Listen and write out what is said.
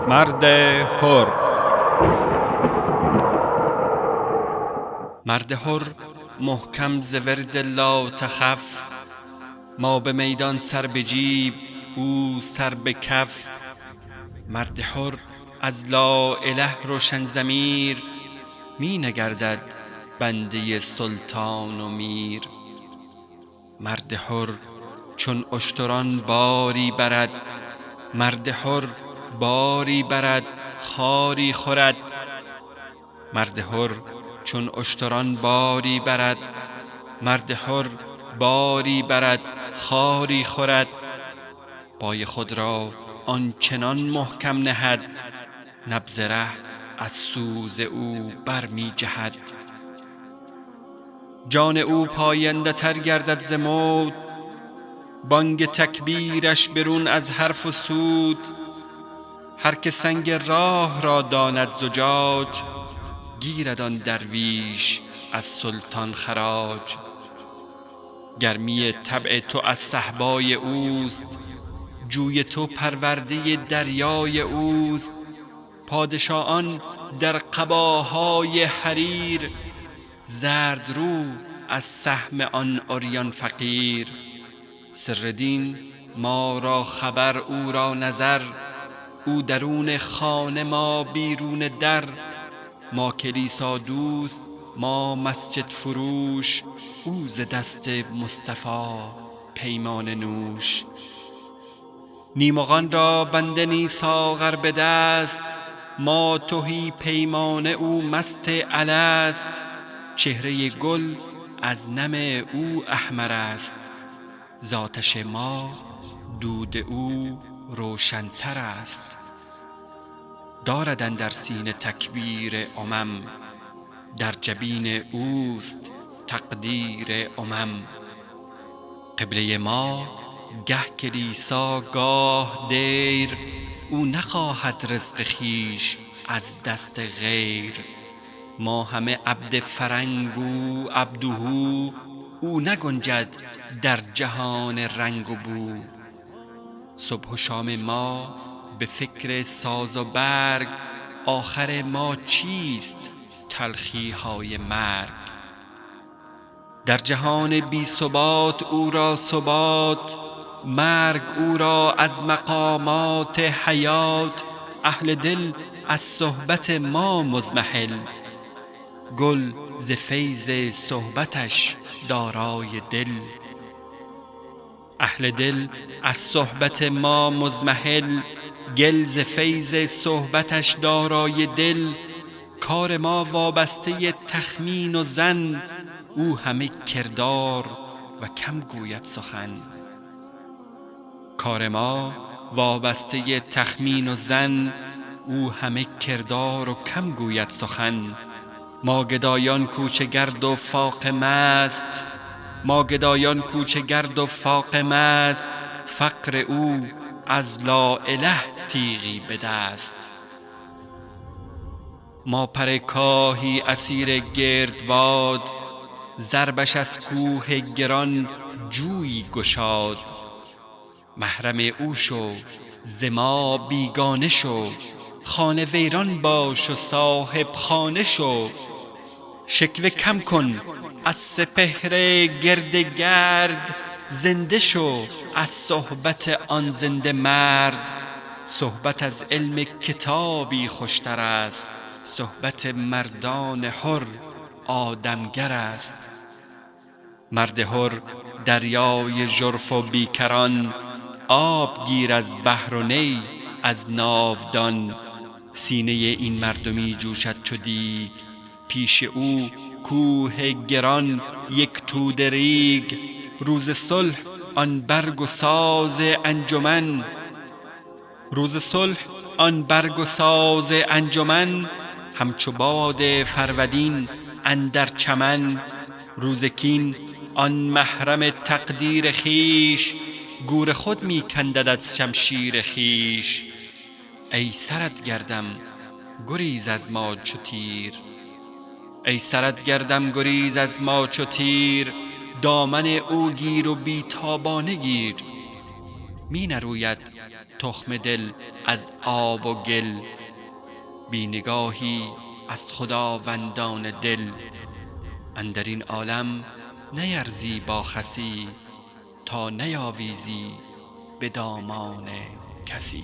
مرد حر. مرد حر محکم ز ورد لا تخف، ما به میدان سر به جیب او سر به کف. مرد حر از لا اله روشن ضمیر، می نگردد بنده سلطان و میر. مرد حر چون اشتران باری برد، مرد حر باری برد خاری خورد. مرد حر چون اشتران باری برد، مرد حر باری برد خاری خورد. پای خود را آنچنان محکم نهد، نبض ره از سوز او برمی جهد. جان او پاینده تر گردد ز موت، بانگ تکبیرش برون از حرف و سود. هر که سنگ راه را داند زجاج، گیرد آن درویش از سلطان خراج. گرمی طبع تو از صهبای اوست، جوی تو پرورده دریای اوست. پادشاهان در قباهای حریر، زرد رو از سهم آن عریان فقیر. سر دین ما را خبر او را نظر، او درون خانه ما بیرون در. ما کلیسا دوست ما مسجد فروش، او ز دست مصطفی پیمانه نوش. نیمغان را بنده نی ساغر به دست، ما تهی پیمانه او مست الست. چهره گل از نم او احمر است، ز آتش ما دود او روشن‌تر است. دارد اندر سینه تکبیر امم، در جبین اوست تقدیر امم. قبله ما گه کلیسا گاه دیر، او نخواهد رزق خویش از دست غیر. ما همه عبد فرنگ او عبده، او نگنجد در جهان رنگ و بو. صبح و شام ما به فکر ساز و برگ، آخر ما چیست تلخی های مرگ. در جهان بی ثبات او را ثبات، مرگ او را از مقامات حیات. اهل دل از صحبت ما مضمحل، گل ز فیض صحبتش دارای دل. اهل دل از صحبت ما مضمحل، گل ز فیض صحبتش دارای دل. کار ما وابسته تخمین و ظن، او همه کردار و کم گوید سخن. کار ما وابسته تخمین و ظن، او همه کردار و کم گوید سخن. ما گدایان کوچه گرد و فاقه مست، ما گدایان کوچه گرد و فاقه مست. فقر او از لا اله تیغی به دست. ما پر کاهی اسیر گردباد، ضربش از کوه گران جویی گشاد. محرم او شو ز ما بیگانه شو، خانه ویران باش و صاحب خانه شو. شکوه کم کن از سپهر گرد گرد، زنده شو از صحبت آن زنده مرد. صحبت از علم کتابی خوشتر است، صحبت مردان حر آدمگر است. مرد حر دریای ژرف و بیکران، آب گیر از بحر و نی از ناودان. سینه این مردمی جوشد چو دیگ، پیش او کوه گران یک توده ریگ. روز صلح آن برگ و ساز انجمن، روز صلح آن برگ و ساز انجمن. همچو باد فرودین اندر چمن، روز کین آن محرم تقدیر خویش. گور خود می کندد از شمشیر خویش. ای سرت گردم گریز از ما چو تیر، ای سرت گردم گریز از ما چو تیر. دامن او گیر و بی تابانه گیر، می نروید تخم دل از آب و گل. بی نگاهی از خداوندان دل. اندر این عالم نیرزی با خسی، تا نیاویزی به دامان کسی.